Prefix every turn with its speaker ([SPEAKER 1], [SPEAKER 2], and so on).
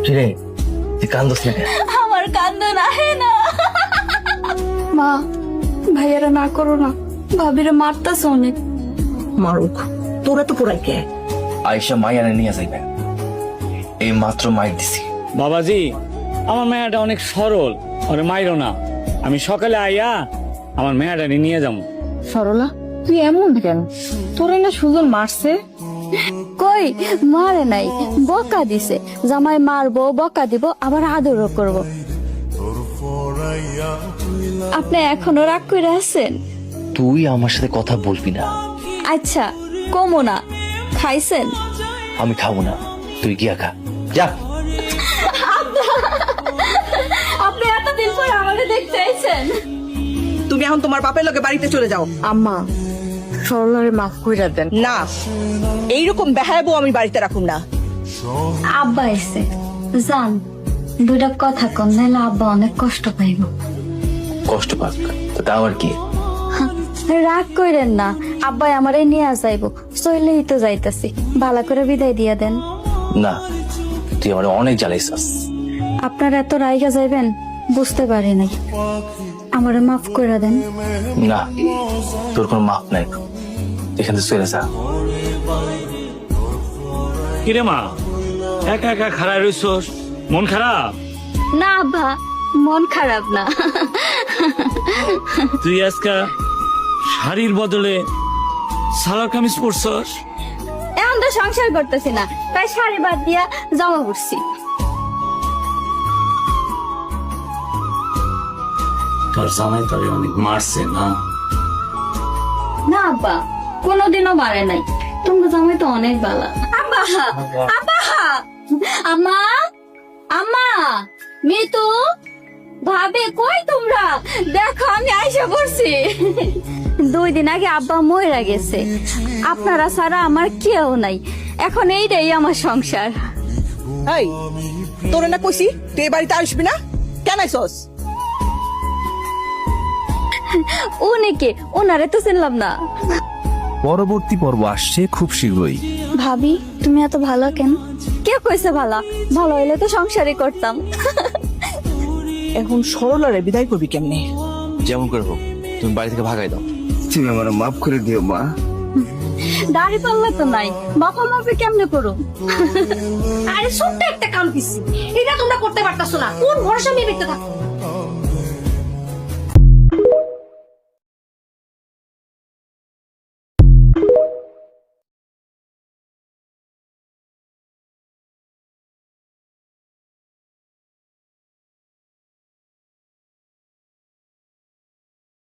[SPEAKER 1] কিরে তুই কান্দস না?
[SPEAKER 2] আমার কান্দন আহে না। মা, ভাইয়ারা না করো না, ভাবিরে মারতাছ অনেক।
[SPEAKER 3] মারুক, তোরা তো পুরাই কে।
[SPEAKER 1] আয়েশা মাইয়ানে নিয়ে যাইবে, এই মাত্র মাইর দিছি।
[SPEAKER 4] বাবাজি, আমার মেয়েটা অনেক সরল, ওরে মাইরো না। আমি সকালে আইয়া আমার মেয়েটা নিয়ে যাবো।
[SPEAKER 5] সরলা, তুই এমন কেন? তোরে না সুজন মারছে?
[SPEAKER 2] কই মারে নাই, বকা দিছে। জামাই মারবো, বকা দিব, আবার আদরও করব। আপনি এখনো রাগ করে আছেন?
[SPEAKER 1] তুই আমার সাথে কথা বলবি না।
[SPEAKER 2] আচ্ছা কমো না। খাইছেন?
[SPEAKER 1] আমি খাবো না, তুই গিয়া খা, যা।
[SPEAKER 2] আপনি এতদিন পর আমাকে দেখতে আইছেন।
[SPEAKER 3] তুমি এখন তোমার বাপের লগে বাড়িতে চলে যাও।
[SPEAKER 5] আম্মা, সরলারে মাফ কইরা দেন।
[SPEAKER 3] না, এইরকম বেহায়াবো আমি বাড়িতে রাখুম না।
[SPEAKER 2] আব্বা এসে জান, দুইটা কথা কম, নাহলে আব্বা অনেক কষ্ট পাইব।
[SPEAKER 1] কষ্ট পাক তো তাও আর কি।
[SPEAKER 2] রাগ কইরেন না, আব্বাই আমারে নিয়ে যাইব। চইলেই তো যাইতাছি, ভালো করে বিদায় দিয়া দেন।
[SPEAKER 1] না, তুই আমার অনেক জ্বালাইছাস।
[SPEAKER 2] আপনার এত রাইগা যাইবেন বুঝতে পারি নাই, আমারে মাফ করে দেন।
[SPEAKER 1] না, তোর কোনো মাপ নাই, এখান থেকে চলে যা।
[SPEAKER 4] কিরে মা, একা একা খারাপ রইছস? মন খারাপ?
[SPEAKER 2] না আব্বা, মন খারাপ না।
[SPEAKER 4] তুই আজকা শাড়ির বদলে সালোয়ার কামিজ পরছস?
[SPEAKER 2] এখন তো সংসার করতেছি না, তাই শাড়ি বাদ দিয়া জামা পরছি।
[SPEAKER 4] তোর জামাই তোরে অনেক মারছে না?
[SPEAKER 2] না আব্বা, কোনোদিনও মারে নাই। তুমি জামাই তো অনেক বালা। আব্বা, আব্বা, আম্মা, আম্মা, মিতু, ভাবে কই তোমরা? দেখো আমি আইসা পড়ছি। 2 দিন আগে আব্বা মইরা গেছে, আপনারা ছাড়া আমার কেউ নাই। এখন এইটাই আমার সংসার।
[SPEAKER 3] এই, তোরা না কইছি তুই এই বাড়িতে আসবি না, কেন আইছস?
[SPEAKER 2] উনিকে, ওনারে তো চিনলাম না।
[SPEAKER 6] পরবর্তী পর্ব আসছে খুব শীঘ্রই।
[SPEAKER 2] ভাবি, তুমি এত ভালো কেন? কে কইছে ভালো? ভালো হইলে তো সংসারই করতাম।
[SPEAKER 3] এখন সরলারে বিদায় করবি কেমনে?
[SPEAKER 1] যেমন করে হোক তুমি বাড়ি থেকে ভাগাই দাও।
[SPEAKER 6] তুমি আমার মাফ করে দিও মা।
[SPEAKER 2] দাড়ি পাল্লা তো নাই, বাবা মাপে কেমনে করো?
[SPEAKER 5] আরে ছোট্ট একটা কাম দিছি, এটা তোমরা করতে পারতাছো না। কোন ভরসা নিয়ে বেঁচে থাকো?